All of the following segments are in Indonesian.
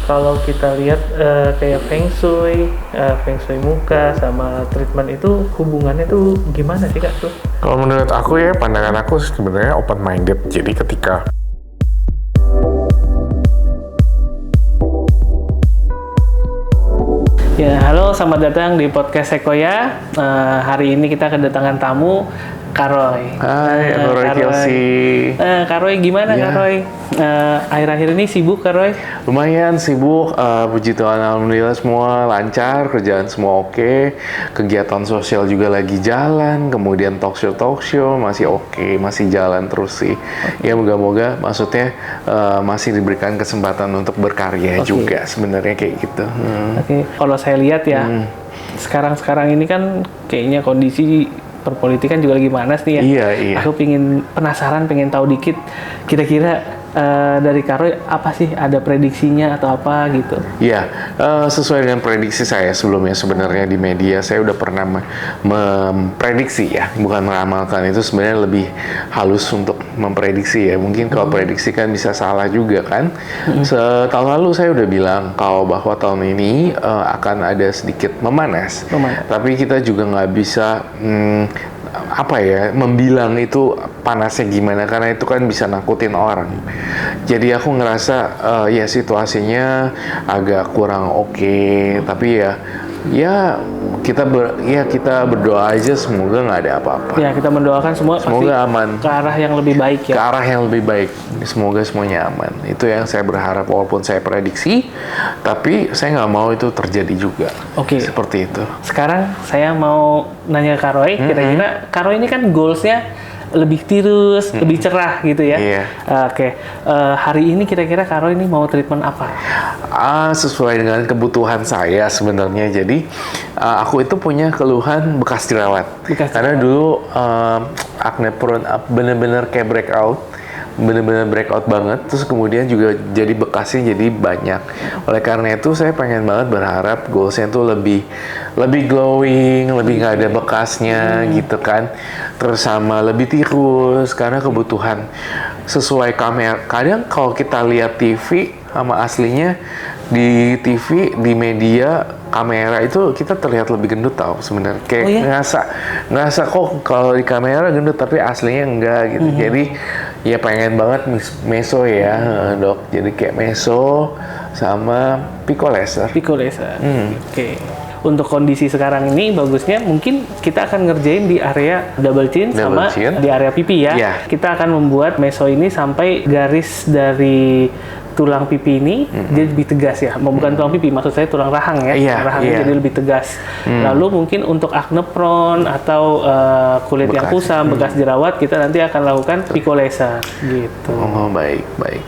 Kalau kita lihat kayak feng shui muka sama treatment itu hubungannya tuh gimana sih Kak tuh? Kalau menurut aku ya, pandangan aku sebenarnya open minded. Jadi ketika Ya, halo, selamat datang di podcast Sequoia. Hari ini kita kedatangan tamu, Kak Roy. Hai, aku Roy Kiyoshi. Kak Roy, gimana Kak Roy? Akhir-akhir ini sibuk Kak Roy? Lumayan sibuk, puji Tuhan alhamdulillah semua lancar, kerjaan semua oke, kegiatan sosial juga lagi jalan, kemudian talk show masih oke, masih jalan terus sih. Ya moga-moga maksudnya masih diberikan kesempatan untuk berkarya juga sebenarnya kayak gitu. Oke, kalau saya lihat ya, sekarang ini kan kayaknya kondisi perpolitikan juga lagi panas nih ya. Iya. Aku penasaran, pengen tahu dikit kira-kira dari Kak Roy apa sih, ada prediksinya atau apa gitu? Iya, sesuai dengan prediksi saya sebelumnya sebenarnya di media saya udah pernah memprediksi ya, bukan meramalkan, itu sebenarnya lebih halus untuk memprediksi ya. Mungkin kalau prediksi kan bisa salah juga kan. Tahun lalu saya udah bilang kalau bahwa tahun ini akan ada sedikit memanas. Tapi kita juga nggak bisa membilang itu panasnya gimana, karena itu kan bisa nakutin orang. Jadi aku ngerasa ya situasinya agak kurang oke, tapi ya kita berdoa aja semoga nggak ada apa-apa. Ya, kita mendoakan semoga pasti aman, ke arah yang lebih baik ya. Ke arah yang lebih baik. Semoga semuanya aman. Itu yang saya berharap, walaupun saya prediksi, tapi saya nggak mau itu terjadi juga. Oke. Seperti itu. Sekarang saya mau nanya Kak Roy, kira-kira Kak Roy ini kan goals-nya lebih tirus, lebih cerah gitu ya. Iya. Oke. Hari ini kira-kira Kak Roy ini mau treatment apa? Sesuai dengan kebutuhan saya sebenarnya. Jadi aku itu punya keluhan bekas jerawat. Karena dulu acne prone bener-bener kayak breakout. Bener-bener breakout banget, terus kemudian juga jadi bekasnya jadi banyak. Oleh karena itu saya pengen banget berharap goalsnya tuh lebih glowing, lebih nggak ada bekasnya gitu kan, terus sama lebih tirus karena kebutuhan sesuai kamera. Kadang kalau kita lihat TV sama aslinya, di TV, di media, kamera itu kita terlihat lebih gendut tau sebenarnya. Kayak ngerasa kok kalau di kamera gendut tapi aslinya enggak gitu. Jadi ya pengen banget meso ya dok. Jadi kayak meso sama pico laser. Oke. Untuk kondisi sekarang ini bagusnya mungkin kita akan ngerjain di area double chin sama di area pipi ya. Kita akan membuat meso ini sampai garis dari tulang pipi ini dia lebih tegas ya. Bukan tulang pipi, maksud saya tulang rahang ya. Rahangnya jadi lebih tegas. Lalu mungkin untuk acne prone atau kulit yang kusam, bekas jerawat, kita nanti akan lakukan pico laser gitu. Oh, baik.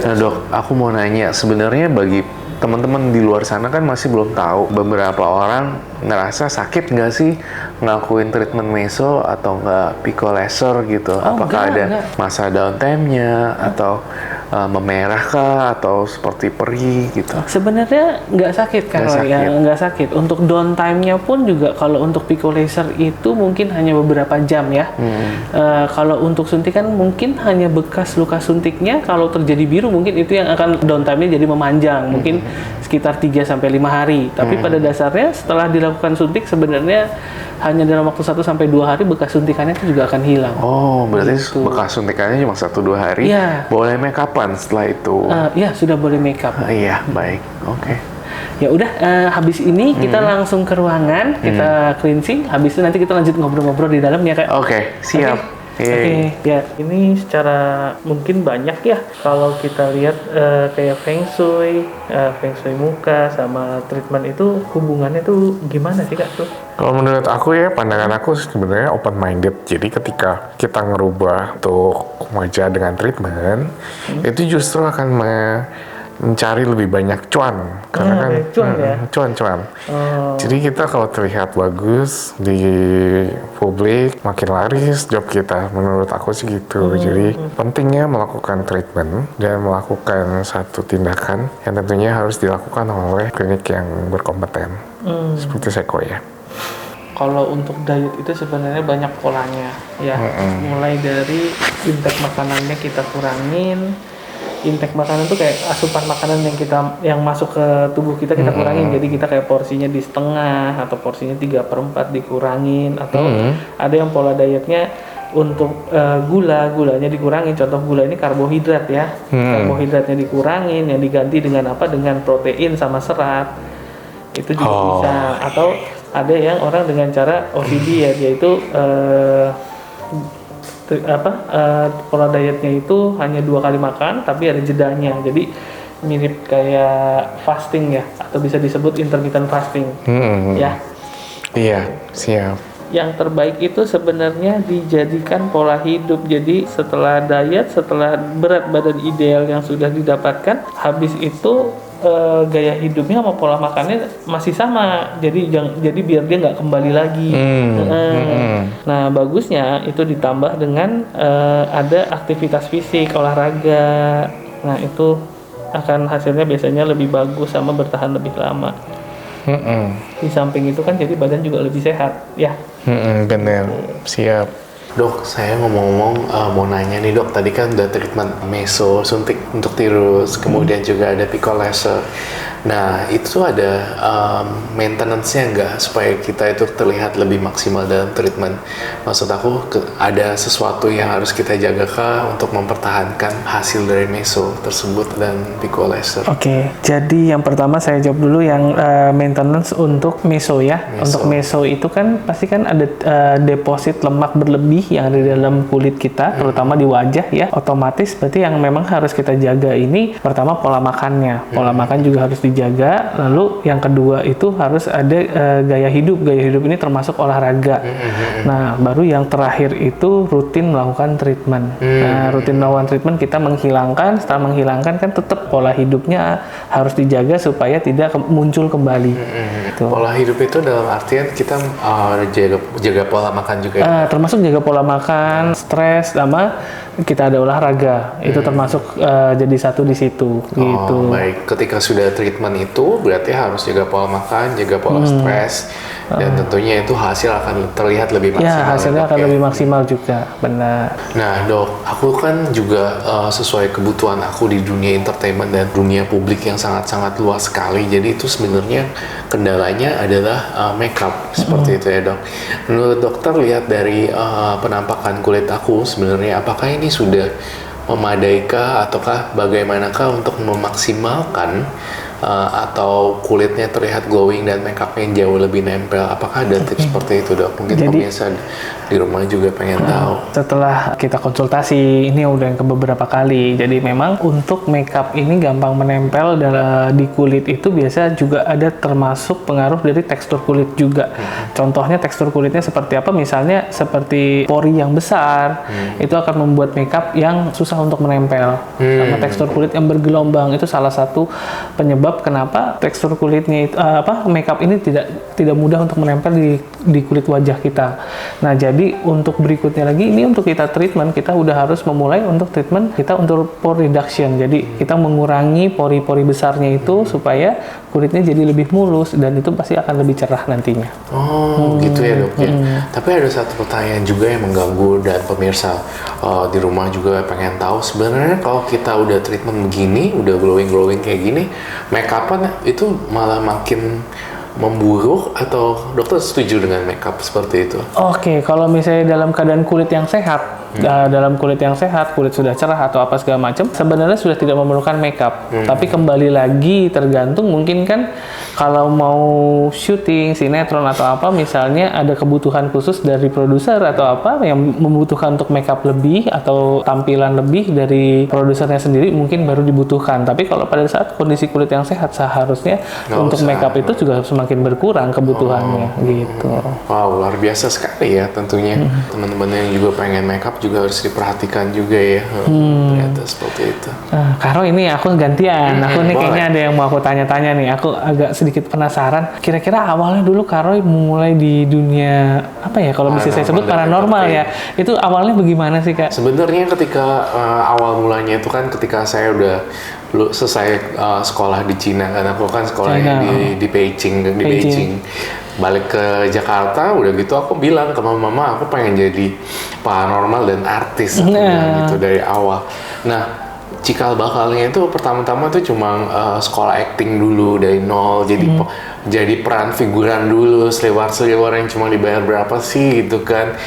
Nah, dok, aku mau nanya, sebenarnya bagi teman-teman di luar sana kan masih belum tahu, beberapa orang ngerasa sakit nggak sih ngelakuin treatment meso atau nggak pico laser gitu? Apakah ada masa downtime-nya atau memerah kah atau seperti perih gitu? Sebenarnya nggak sakit kan, nggak sakit. Untuk downtime-nya pun juga kalau untuk pico laser itu mungkin hanya beberapa jam ya. Kalau untuk suntikan mungkin hanya bekas luka suntiknya, kalau terjadi biru mungkin itu yang akan downtime-nya jadi memanjang, mungkin sekitar 3-5 hari. Tapi pada dasarnya setelah dilakukan suntik sebenarnya hanya dalam waktu 1-2 hari bekas suntikannya itu juga akan hilang. Oh, berarti bekas suntikannya cuma 1-2 hari. Boleh make upan setelah itu? Iya, sudah boleh make up. Iya, baik. Oke. Ya udah, habis ini kita langsung ke ruangan, kita cleansing. Habis itu nanti kita lanjut ngobrol-ngobrol di dalam ya, Kak. Oke, siap. Oke, ya ini secara mungkin banyak ya kalau kita lihat kayak feng shui muka sama treatment itu hubungannya tuh gimana sih Kak tuh? Kalau menurut aku ya, pandangan aku sebenarnya open minded. Jadi ketika kita ngerubah untuk wajah dengan treatment, itu justru akan mencari lebih banyak cuan, karena kan cuan. Jadi kita kalau terlihat bagus di publik, makin laris job kita, menurut aku sih gitu. Jadi pentingnya melakukan treatment dan melakukan satu tindakan yang tentunya harus dilakukan oleh klinik yang berkompeten, seperti Sequoia. Kalau untuk diet itu sebenarnya banyak polanya ya, mulai dari intake makanannya kita kurangin, intake makanan tuh kayak asupan makanan yang masuk ke tubuh kita kurangin. Jadi kita kayak porsinya di setengah atau porsinya 3/4 dikurangin, atau ada yang pola dietnya untuk gulanya dikurangin. Contoh gula ini karbohidrat ya. Karbohidratnya dikurangin, yang diganti dengan apa? Dengan protein sama serat. Itu juga bisa. Atau ada yang orang dengan cara OCD ya, yaitu pola dietnya itu hanya 2 kali makan tapi ada jedanya. Jadi mirip kayak fasting ya, atau bisa disebut intermittent fasting. Ya. Iya, siap. Yang terbaik itu sebenarnya dijadikan pola hidup. Jadi setelah diet, setelah berat badan ideal yang sudah didapatkan, habis itu gaya hidupnya sama pola makannya masih sama. Jadi biar dia nggak kembali lagi. Nah, bagusnya itu ditambah dengan ada aktivitas fisik, olahraga. Nah, itu akan hasilnya biasanya lebih bagus sama bertahan lebih lama. Di samping itu kan jadi badan juga lebih sehat ya. Bener, siap. Dok, saya ngomong-ngomong mau nanya nih dok, tadi kan udah treatment meso, suntik untuk tirus, kemudian juga ada Pico laser. Nah, itu ada maintenance-nya nggak supaya kita itu terlihat lebih maksimal dalam treatment? Maksud aku, ada sesuatu yang harus kita jaga kah untuk mempertahankan hasil dari meso tersebut dan Pico laser? Oke, jadi yang pertama saya jawab dulu yang maintenance untuk meso ya. Untuk meso itu kan pasti kan ada deposit lemak berlebih yang ada di dalam kulit kita, terutama di wajah ya. Otomatis berarti yang memang harus kita jaga ini pertama pola makannya. Pola makan juga harus dijaga. Lalu yang kedua itu harus ada gaya hidup. Gaya hidup ini termasuk olahraga. Nah, baru yang terakhir itu rutin melakukan treatment. Nah, rutin melakukan treatment kita menghilangkan. Setelah menghilangkan kan tetap pola hidupnya harus dijaga supaya tidak muncul kembali. Pola hidup itu dalam artian kita jaga pola makan juga ya? Termasuk jaga pola makan, stres, sama kita ada olahraga. Itu termasuk jadi satu di situ. Gitu. Baik. Ketika sudah treatment itu berarti harus jaga pola makan, jaga pola stres, dan tentunya itu hasil akan terlihat lebih maksimal. Ya, hasilnya akan lebih maksimal juga, benar. Nah dok, aku kan juga sesuai kebutuhan aku di dunia entertainment dan dunia publik yang sangat-sangat luas sekali. Jadi itu sebenarnya kendalanya adalah makeup seperti itu ya dok. Menurut dokter lihat dari penampakan kulit aku sebenarnya apakah ini sudah memadaikah ataukah bagaimanakah untuk memaksimalkan atau kulitnya terlihat glowing dan makeupnya jauh lebih nempel? Apakah ada tips seperti itu dok? Mungkin pemirsa di rumah juga pengen tahu. Setelah kita konsultasi, ini udah yang beberapa kali. Jadi memang untuk makeup ini gampang menempel di kulit itu biasa juga ada termasuk pengaruh dari tekstur kulit juga. Contohnya tekstur kulitnya seperti apa? Misalnya seperti pori yang besar, itu akan membuat makeup yang susah untuk menempel. Sama tekstur kulit yang bergelombang itu salah satu penyebab kenapa tekstur kulitnya itu makeup ini tidak mudah untuk menempel di kulit wajah kita. Nah, jadi untuk berikutnya lagi ini untuk kita treatment, kita udah harus memulai untuk treatment kita untuk pore reduction. Jadi kita mengurangi pori-pori besarnya itu supaya kulitnya jadi lebih mulus dan itu pasti akan lebih cerah nantinya. Gitu ya dok ya. Tapi ada satu pertanyaan juga yang mengganggu dan pemirsa di rumah juga pengen tahu, sebenarnya kalau kita udah treatment begini, udah glowing kayak gini, make-up-an itu malah makin memburuk atau dokter setuju dengan makeup seperti itu? Oke, kalau misalnya dalam keadaan kulit yang sehat, kulit sudah cerah atau apa segala macam, sebenarnya sudah tidak memerlukan makeup. Tapi kembali lagi tergantung, mungkin kan kalau mau syuting sinetron atau apa, misalnya ada kebutuhan khusus dari produser atau apa yang membutuhkan untuk makeup lebih atau tampilan lebih dari produsernya sendiri, mungkin baru dibutuhkan. Tapi kalau pada saat kondisi kulit yang sehat, seharusnya untuk makeup itu juga semakin berkurang kebutuhannya gitu. Wow, luar biasa sekali ya tentunya. Teman-teman yang juga pengen makeup juga harus diperhatikan juga ya. Ternyata seperti itu. Karo, ini aku gantian. Aku nih kayaknya ada yang mau aku tanya-tanya nih. Aku agak sedikit penasaran. Kira-kira awalnya dulu Karo mulai di dunia apa ya? Kalau bisa saya sebut paranormal ya. Itu awalnya bagaimana sih Kak? Sebenarnya ketika awal mulanya itu kan ketika saya udah selesai sekolah di Cina, karena aku kan sekolahnya di Beijing. Balik ke Jakarta, udah gitu aku bilang ke mama aku pengen jadi paranormal dan artis gitu dari awal. Nah, cikal bakalnya itu pertama-tama tuh cuma sekolah acting dulu dari nol, jadi peran figuran dulu, seliwar yang cuma dibayar berapa sih gitu kan.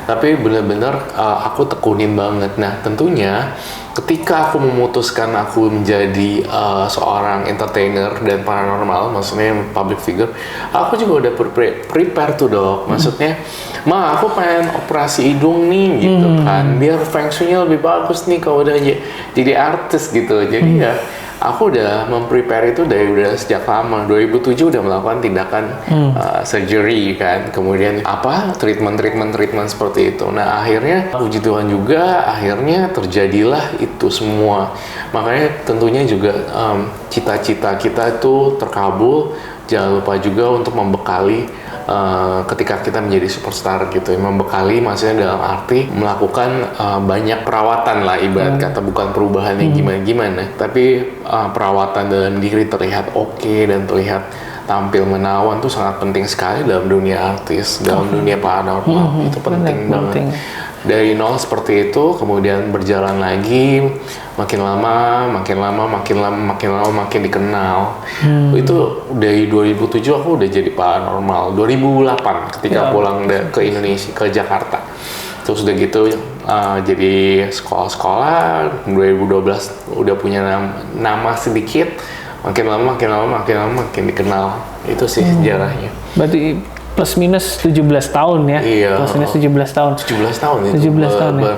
Tapi bener-bener aku tekunin banget. Nah tentunya ketika aku memutuskan aku menjadi seorang entertainer dan paranormal, maksudnya public figure, aku juga udah prepare tuh dok. Maksudnya, aku pengen operasi hidung nih gitu kan, biar feng shui-nya lebih bagus nih kalau udah jadi artis gitu. Jadi ya aku udah memprepare itu dari udah sejak lama. 2007 udah melakukan tindakan surgery kan, kemudian treatment seperti itu. Nah akhirnya puji Tuhan juga akhirnya terjadilah itu semua. Makanya tentunya juga cita-cita kita itu terkabul. Jangan lupa juga untuk membekali ketika kita menjadi superstar gitu, membekali maksudnya dalam arti melakukan banyak perawatan lah, ibarat kata, bukan perubahan yang gimana-gimana, tapi perawatan dalam diri terlihat oke dan terlihat tampil menawan tuh sangat penting sekali dalam dunia artis, dalam dunia paranormal. Itu penting banget. Dari nol seperti itu, kemudian berjalan lagi, makin lama makin dikenal. Itu dari 2007 aku udah jadi paranormal. 2008 ketika pulang ke Indonesia, ke Jakarta. Terus udah gitu jadi sekolah-sekolah. 2012 udah punya nama sedikit. Makin lama makin dikenal. Itu sih sejarahnya. Berarti plus minus 17 tahun ya? Iya. Plus minus 17 tahun. 17 tahun itu. 17 tahun ya?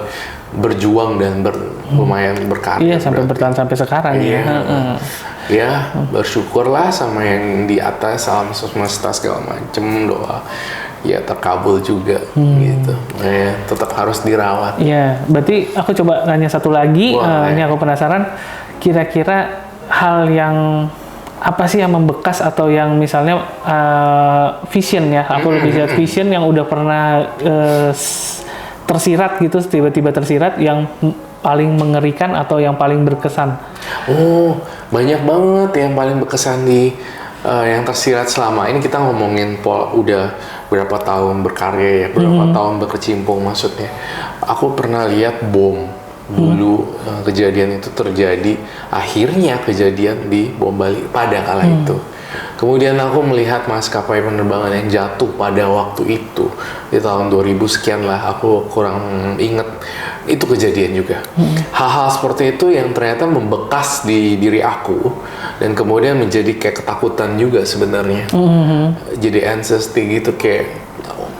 Berjuang dan lumayan berkarya. Iya, sampai bertahan sampai sekarang ya. Ya, bersyukurlah sama yang di atas, alam semesta segala macem, doa. Ya terkabul juga gitu. Ya, tetap harus dirawat. Iya, berarti aku coba nanya satu lagi. Ini aku penasaran, kira-kira hal yang apa sih yang membekas atau yang misalnya vision ya, aku lebih lihat vision yang udah pernah tersirat gitu, tiba-tiba tersirat, yang paling mengerikan atau yang paling berkesan? Oh, banyak banget yang paling berkesan di yang tersirat selama ini. Kita ngomongin udah berapa tahun berkarya ya, berapa tahun berkecimpung maksudnya. Aku pernah lihat bom. Dulu kejadian itu terjadi, akhirnya kejadian di bom Bali pada kala itu. Kemudian aku melihat maskapai penerbangan yang jatuh pada waktu itu di tahun 2000 sekian lah, aku kurang inget. Itu kejadian juga. Hal-hal seperti itu yang ternyata membekas di diri aku dan kemudian menjadi kayak ketakutan juga sebenarnya. Jadi anxiety gitu, kayak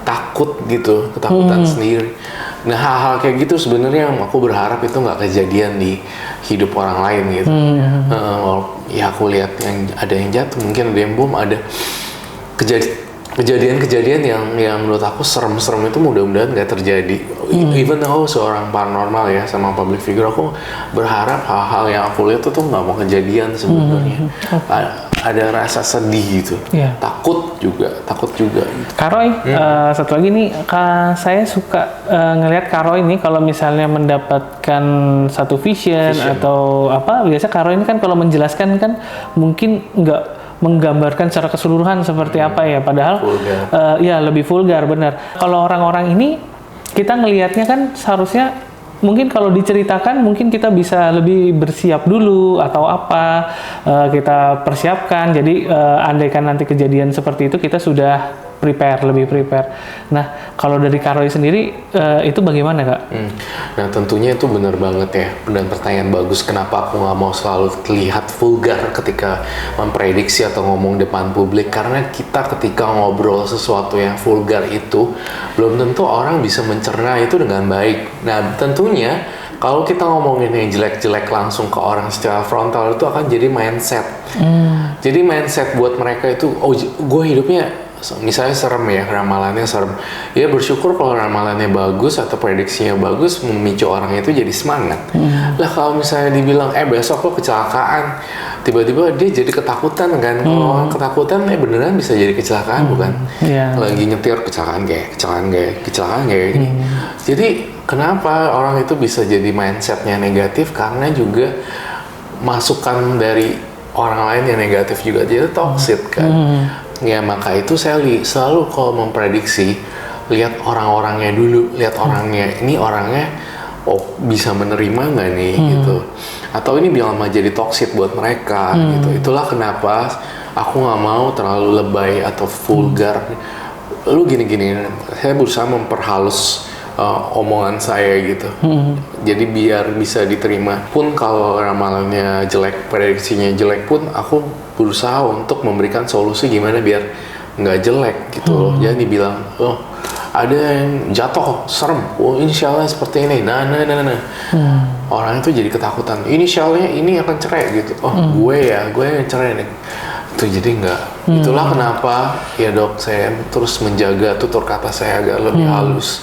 takut gitu, ketakutan sendiri. Nah hal-hal kayak gitu sebenarnya aku berharap itu nggak kejadian di hidup orang lain gitu. Ya aku lihat ada yang jatuh, mungkin ada yang bom, ada kejadian-kejadian yang menurut aku serem-serem itu mudah-mudahan nggak terjadi. Even aku seorang paranormal ya, sama public figure, aku berharap hal-hal yang aku lihat itu nggak mau kejadian sebenarnya. Ada rasa sedih gitu, takut juga gitu. Kak Roy, satu lagi nih, saya suka ngelihat Kak Roy ini kalau misalnya mendapatkan satu vision atau apa, biasa Kak Roy ini kan kalau menjelaskan kan mungkin nggak menggambarkan secara keseluruhan seperti apa ya, padahal ya lebih vulgar, benar. Kalau orang-orang ini kita ngelihatnya kan seharusnya mungkin kalau diceritakan mungkin kita bisa lebih bersiap dulu atau apa, kita persiapkan. Jadi andaikan nanti kejadian seperti itu kita sudah lebih prepare. Nah kalau dari Kak Roy sendiri itu bagaimana Kak? Nah tentunya itu benar banget ya, dan pertanyaan bagus. Kenapa aku nggak mau selalu terlihat vulgar ketika memprediksi atau ngomong depan publik? Karena kita ketika ngobrol sesuatu yang vulgar itu belum tentu orang bisa mencerna itu dengan baik. Nah tentunya kalau kita ngomongin yang jelek-jelek langsung ke orang secara frontal itu akan jadi mindset. Jadi mindset buat mereka itu, oh gue hidupnya misalnya serem ya, ramalannya serem. Ya bersyukur kalau ramalannya bagus atau prediksinya bagus, memicu orang itu jadi semangat. Lah kalau misalnya dibilang, besok lo kecelakaan, tiba-tiba dia jadi ketakutan kan. Kalau orang ketakutan, beneran bisa jadi kecelakaan bukan? Lagi nyetir, kecelakaan kayak gini. Jadi kenapa orang itu bisa jadi mindsetnya negatif? Karena juga masukan dari orang lain yang negatif juga, jadi toxic kan. Ya maka itu saya selalu kalau memprediksi, lihat orang-orangnya dulu, lihat orangnya, ini orangnya bisa menerima nggak nih gitu. atau ini malah jadi toxic buat mereka gitu. Itulah kenapa aku nggak mau terlalu lebay atau vulgar. Lu gini-gini, saya berusaha memperhalus omongan saya gitu. Jadi biar bisa diterima. Pun kalau ramalannya jelek, prediksinya jelek pun, aku berusaha untuk memberikan solusi gimana biar nggak jelek gitu loh. Jangan dibilang, oh ada yang jatuh, serem. Oh inisialnya seperti ini. Nah. Orang itu jadi ketakutan. Inisialnya ini akan cerai gitu. Oh gue yang cerai nih. Itu jadi nggak. Itulah kenapa ya dok, saya terus menjaga tutur kata saya agar lebih halus.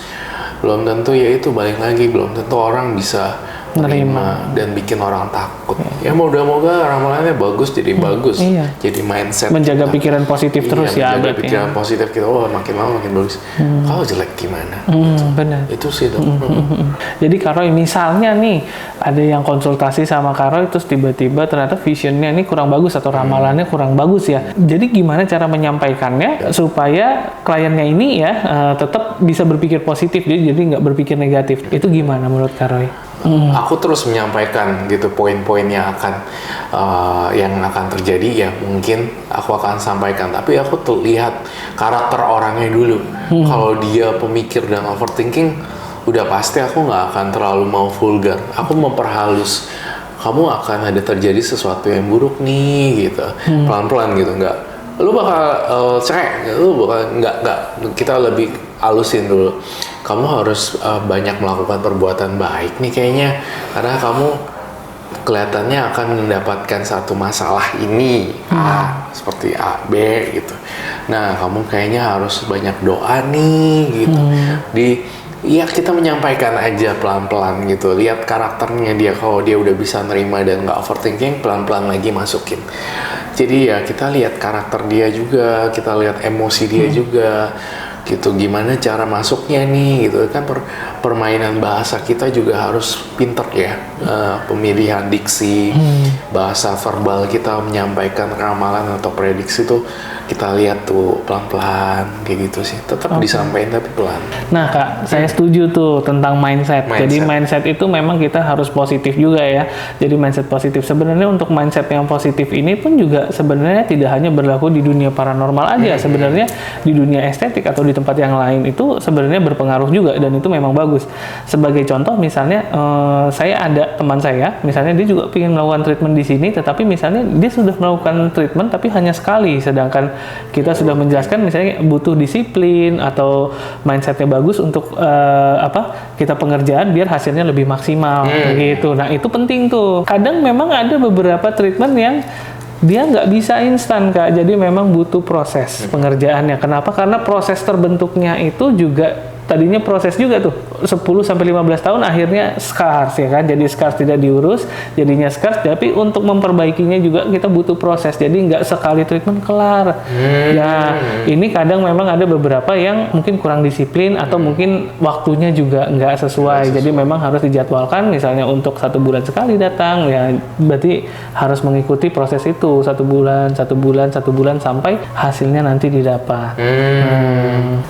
Belum tentu ya itu balik lagi, belum tentu orang bisa menerima dan bikin orang takut. Ya moga-moga ramalannya bagus jadi bagus. Jadi mindset menjaga kita, pikiran positif terus ya. Menjaga pikiran positif kita, oh makin lama makin bagus. Kalau jelek gimana? Benar. Itu sih dok. Jadi Kak Roy, misalnya nih ada yang konsultasi sama Kak Roy terus tiba-tiba ternyata visionnya ini kurang bagus atau ramalannya kurang bagus ya. Jadi gimana cara menyampaikannya supaya kliennya ini ya tetap bisa berpikir positif, jadi nggak berpikir negatif. Itu gimana menurut Kak Roy? Aku terus menyampaikan gitu poin-poin yang akan terjadi ya, mungkin aku akan sampaikan, tapi aku tuh lihat karakter orangnya dulu. Kalau dia pemikir dan overthinking, udah pasti aku nggak akan terlalu mau vulgar. Aku memperhalus, kamu akan ada terjadi sesuatu yang buruk nih gitu, pelan-pelan gitu, nggak lu bakal cerai, lu bakal nggak, kita lebih halusin dulu. Kamu harus banyak melakukan perbuatan baik nih kayaknya, karena kamu kelihatannya akan mendapatkan satu masalah ini, seperti A, B gitu. Nah, kamu kayaknya harus banyak doa nih gitu. Ya kita menyampaikan aja pelan-pelan gitu. Lihat karakternya dia, kalau dia udah bisa nerima dan nggak overthinking, pelan-pelan lagi masukin. Jadi ya kita lihat karakter dia juga, kita lihat emosi dia juga. Gitu, gimana cara masuknya nih gitu kan, permainan bahasa kita juga harus pinter ya, pemilihan diksi, bahasa verbal kita menyampaikan ramalan atau prediksi tuh kita lihat tuh pelan-pelan kayak gitu sih, tetap disampaikan tapi pelan. Nah Kak, saya setuju tuh tentang mindset. Jadi mindset itu memang kita harus positif juga ya. Jadi mindset positif, sebenarnya untuk mindset yang positif ini pun juga sebenarnya tidak hanya berlaku di dunia paranormal aja, sebenarnya di dunia estetik atau di tempat yang lain itu sebenarnya berpengaruh juga, dan itu memang bagus. Sebagai contoh misalnya saya ada teman saya, misalnya dia juga ingin melakukan treatment di sini, tetapi misalnya dia sudah melakukan treatment tapi hanya sekali, sedangkan kita sudah menjelaskan misalnya butuh disiplin atau mindsetnya bagus untuk kita pengerjaan biar hasilnya lebih maksimal gitu. Nah itu penting tuh. Kadang memang ada beberapa treatment yang dia nggak bisa instan Kak, jadi memang butuh proses pengerjaannya. Kenapa? Karena proses terbentuknya itu juga tadinya proses juga tuh 10-15 tahun, akhirnya scars ya kan, jadi scars tidak diurus jadinya scars, tapi untuk memperbaikinya juga kita butuh proses, jadi nggak sekali treatment kelar. Ya ini kadang memang ada beberapa yang mungkin kurang disiplin atau mungkin waktunya juga nggak sesuai, jadi memang harus dijadwalkan, misalnya untuk 1 bulan sekali datang ya, berarti harus mengikuti proses itu 1 bulan sampai hasilnya nanti didapat.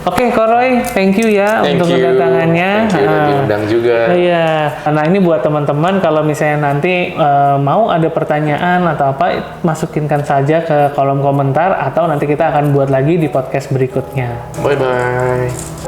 Oke, Kak Roy, thank you ya untuk kedatangannya. Diundang juga. Iya. Nah ini buat teman-teman, kalau misalnya nanti mau ada pertanyaan atau apa, masukinkan saja ke kolom komentar atau nanti kita akan buat lagi di podcast berikutnya. Bye bye.